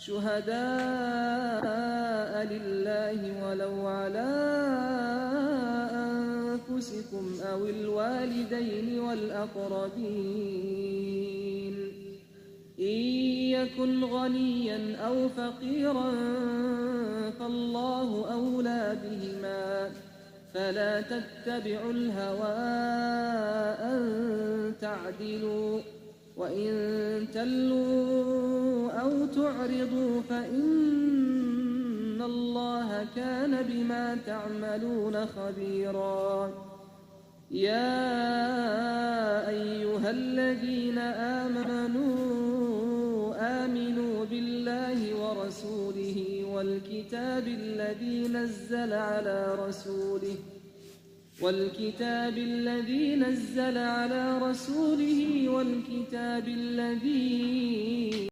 شهداء لله ولو على أنفسكم أو الوالدين والأقربين إن يكن غنيا أو فقيرا فالله أولى بهما فلا تتبعوا الهوى أن تعدلوا وإن تلوا أو تعرضوا فإن الله كان بما تعملون خبيرا يا أيها الذين آمنوا بالله ورسوله والكتاب الذي نزل على رسوله والكتاب الذي